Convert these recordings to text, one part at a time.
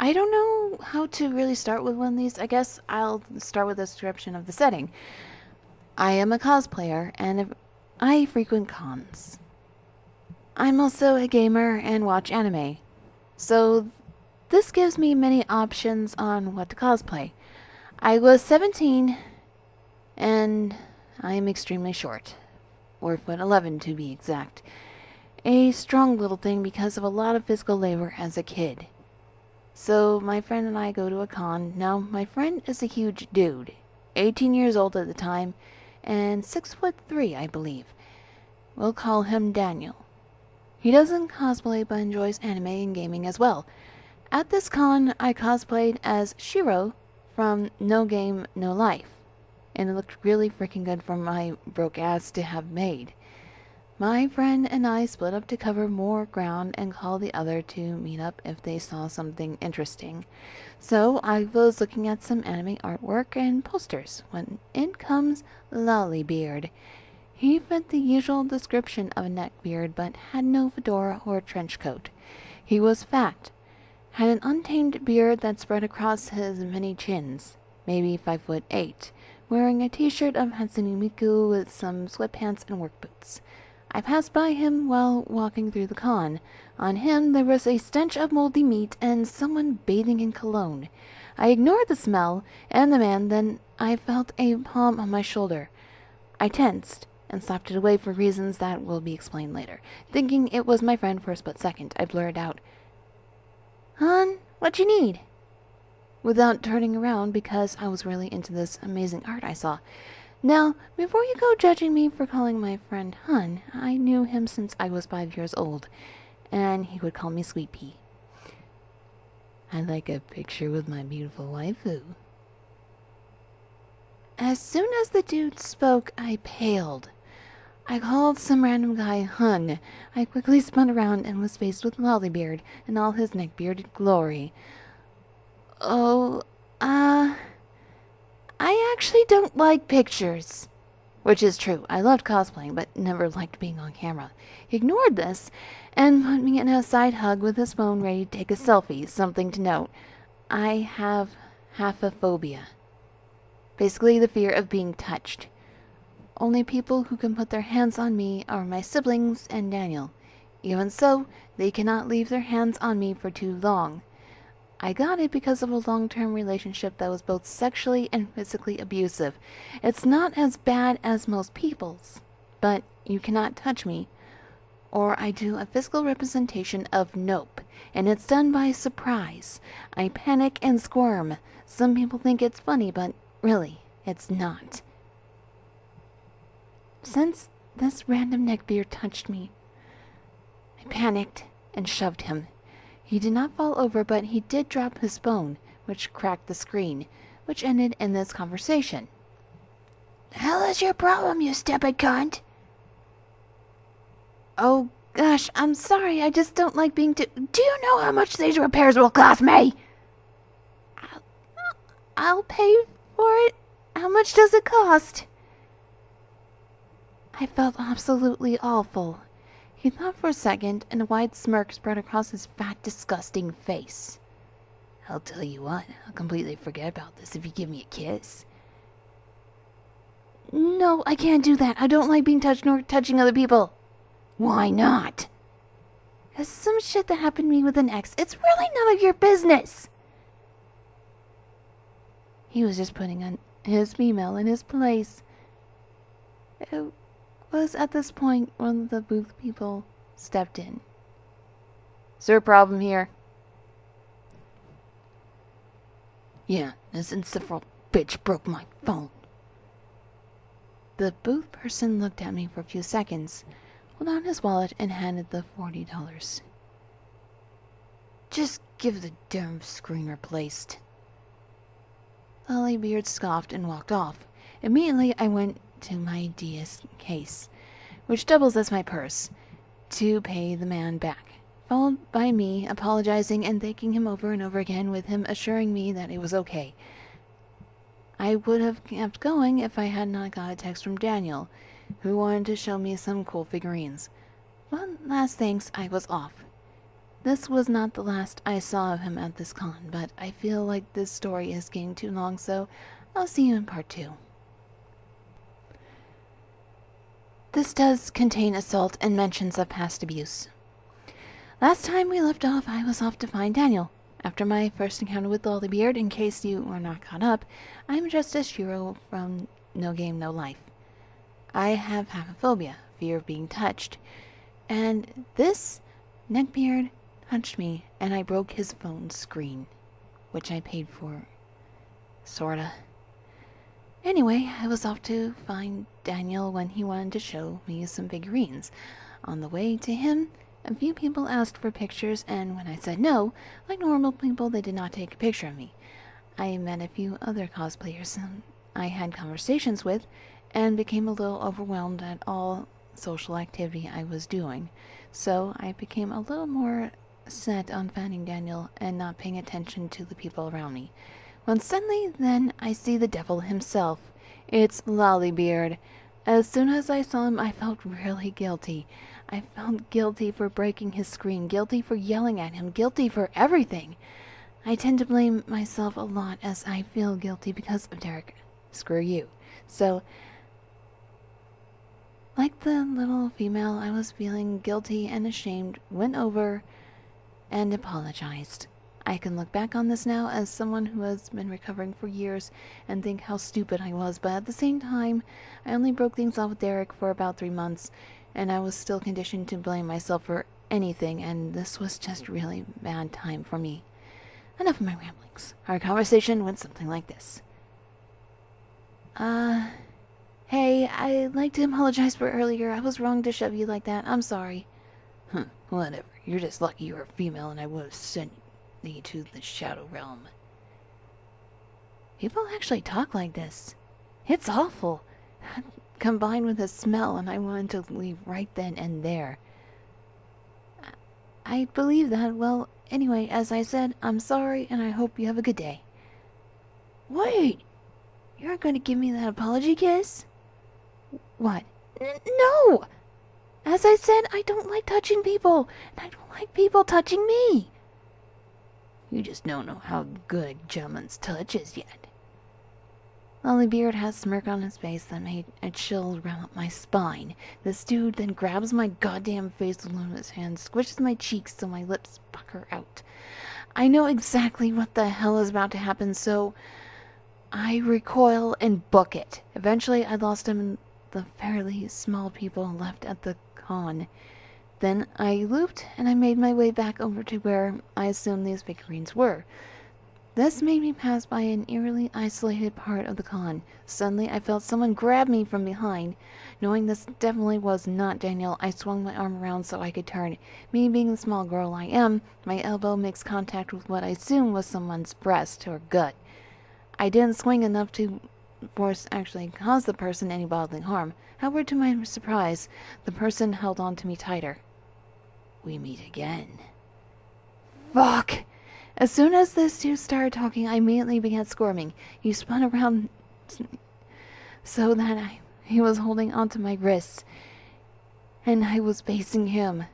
I don't know how to really start with one of these. I guess I'll start with a description of the setting. I am a cosplayer, and I frequent cons. I'm also a gamer and watch anime. So this gives me many options on what to cosplay. I was 17, and I am extremely short. 4'11" to be exact. A strong little thing because of a lot of physical labor as a kid. So my friend and I go to a con. Now, my friend is a huge dude. 18 years old at the time, and 6'3", I believe. We'll call him Daniel. He doesn't cosplay but enjoys anime and gaming as well. At this con, I cosplayed as Shiro from No Game, No Life. And it looked really freaking good for my broke ass to have made. My friend and I split up to cover more ground and call the other to meet up if they saw something interesting. So I was looking at some anime artwork and posters when in comes Lolibeard. He fit the usual description of a neckbeard but had no fedora or trench coat. He was fat, had an untamed beard that spread across his many chins, maybe 5'8", wearing a t-shirt of Hatsune Miku with some sweatpants and work boots. I passed by him while walking through the con. On him there was a stench of moldy meat and someone bathing in cologne. I ignored the smell and the man, then I felt a palm on my shoulder. I tensed and slapped it away for reasons that will be explained later. Thinking it was my friend for a split second, I blurted out, "Hon, what you need?" Without turning around because I was really into this amazing art I saw. Now, before you go judging me for calling my friend Hun, I knew him since I was 5 years old, and he would call me Sweet Pea. "I'd like a picture with my beautiful waifu." As soon as the dude spoke, I paled. I called some random guy Hun. I quickly spun around and was faced with Lolibeard in all his neck-bearded glory. "Oh, I actually don't like pictures." Which is true. I loved cosplaying, but never liked being on camera. He ignored this and put me in a side hug with his phone ready to take a selfie. Something to note. I have haphophobia. Basically the fear of being touched. Only people who can put their hands on me are my siblings and Daniel. Even so, they cannot leave their hands on me for too long. I got it because of a long-term relationship that was both sexually and physically abusive. It's not as bad as most people's, but you cannot touch me, or I do a physical representation of nope, and it's done by surprise. I panic and squirm. Some people think it's funny, but really, it's not. Since this random neckbeard touched me, I panicked and shoved him. He did not fall over, but he did drop his phone, which cracked the screen, which ended in this conversation. "The hell is your problem, you stupid cunt?" "Oh, gosh, I'm sorry. I just don't like being Do you know how much these repairs will cost me?" I'll pay for it. How much does it cost?" I felt absolutely awful. He thought for a second, and a wide smirk spread across his fat, disgusting face. "I'll tell you what, I'll completely forget about this if you give me a kiss." "No, I can't do that. I don't like being touched nor touching other people." "Why not?" "'Cause some shit that happened to me with an ex. It's really none of your business." He was just putting on his female in his place. It was at this point one of the booth people stepped in. "Is there a problem here?" "Yeah, this insufferable bitch broke my phone." The booth person looked at me for a few seconds, pulled out his wallet, and handed the $40. "Just give the damn screen replaced." Lolibeard scoffed and walked off. Immediately I went to my DS case, which doubles as my purse, to pay the man back, followed by me apologizing and thanking him over and over again, with him assuring me that it was okay. I would have kept going if I had not got a text from Daniel, who wanted to show me some cool figurines. One last thanks, I was off. This was not the last I saw of him at this con, but I feel like this story is getting too long, so I'll see you in part 2. This does contain assault and mentions of past abuse. Last time we left off, I was off to find Daniel. After my first encounter with Lolibeard, in case you were not caught up, I'm just a Shiro from No Game, No Life. I have haphophobia, fear of being touched, and this Neckbeard touched me and I broke his phone screen, which I paid for, sorta. Anyway, I was off to find Daniel when he wanted to show me some figurines. On the way to him, a few people asked for pictures, and when I said no, like normal people, they did not take a picture of me. I met a few other cosplayers I had conversations with, and became a little overwhelmed at all social activity I was doing. So I became a little more set on finding Daniel and not paying attention to the people around me. When suddenly, then, I see the devil himself. It's Lolibeard. As soon as I saw him, I felt really guilty. I felt guilty for breaking his screen, guilty for yelling at him, guilty for everything. I tend to blame myself a lot as I feel guilty because of Derek. Screw you. So, like the little female, I was feeling guilty and ashamed, went over and apologized. I can look back on this now as someone who has been recovering for years and think how stupid I was, but at the same time, I only broke things off with Derek for about 3 months, and I was still conditioned to blame myself for anything, and this was just really bad time for me. Enough of my ramblings. Our conversation went something like this. Hey, I'd like to apologize for earlier. I was wrong to shove you like that. I'm sorry. Whatever. You're just lucky you're a female and I would have sent thee to the Shadow Realm. People actually talk like this. It's awful. Combined with the smell, and I wanted to leave right then and there. I believe that. Well, anyway, as I said, I'm sorry, and I hope you have a good day. Wait! You're going to give me that apology kiss? What? No! As I said, I don't like touching people, and I don't like people touching me. You just don't know how good a gentleman's touch is yet. Lolibeard has a smirk on his face that made a chill run up my spine. This dude then grabs my goddamn face with one of his hands, squishes my cheeks so my lips pucker out. I know exactly what the hell is about to happen, so I recoil and book it. Eventually, I lost him in the fairly small people left at the con. Then I looped and I made my way back over to where I assumed these figurines were. This made me pass by an eerily isolated part of the con. Suddenly, I felt someone grab me from behind. Knowing this definitely was not Daniel, I swung my arm around so I could turn. Me being the small girl I am, my elbow makes contact with what I assume was someone's breast or gut. I didn't swing enough to force actually cause the person any bodily harm. However, to my surprise, the person held on to me tighter. We meet again. Fuck! As soon as this dude started talking, I immediately began squirming. He spun around so that he was holding onto my wrists, and I was facing him.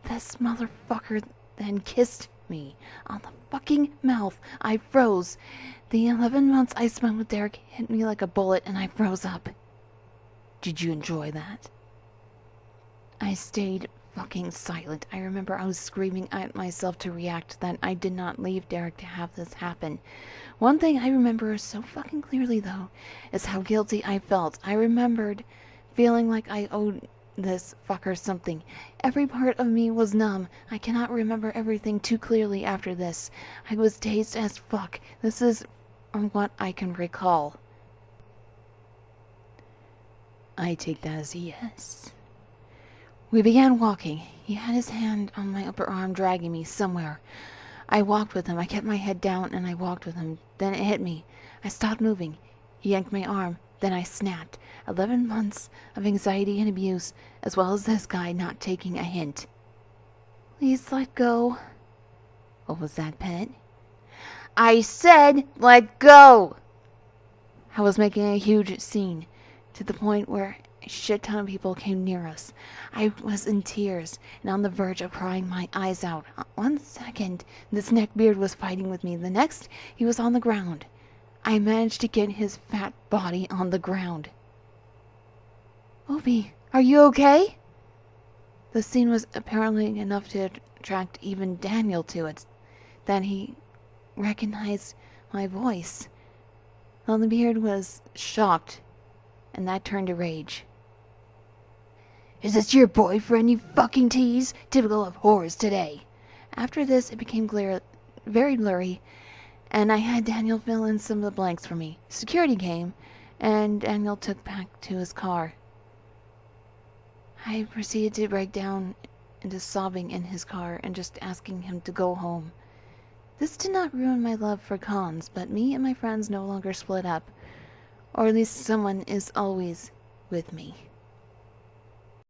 This motherfucker then kissed me on the fucking mouth. I froze. The 11 months I spent with Derek hit me like a bullet, and I froze up. Did you enjoy that? I stayed fucking silent. I remember I was screaming at myself to react that I did not leave Derek to have this happen. One thing I remember so fucking clearly, though, is how guilty I felt. I remembered feeling like I owed this fucker something. Every part of me was numb. I cannot remember everything too clearly after this. I was dazed as fuck. This is from what I can recall. I take that as a yes. We began walking. He had his hand on my upper arm, dragging me somewhere. I walked with him. I kept my head down, and I walked with him. Then it hit me. I stopped moving. He yanked my arm. Then I snapped. 11 months of anxiety and abuse, as well as this guy not taking a hint. Please let go. What was that, pet? I said let go! I was making a huge scene, to the point where a shit ton of people came near us. I was in tears and on the verge of crying my eyes out. 1 second, this Neckbeard was fighting with me. The next, he was on the ground. I managed to get his fat body on the ground. Obi, are you okay? The scene was apparently enough to attract even Daniel to it. Then he recognized my voice. Lolibeard was shocked, and that turned to rage. Is this your boyfriend, you fucking tease? Typical of whores today. After this, it became very blurry, and I had Daniel fill in some of the blanks for me. Security came, and Daniel took back to his car. I proceeded to break down into sobbing in his car and just asking him to go home. This did not ruin my love for cons, but me and my friends no longer split up. Or at least someone is always with me.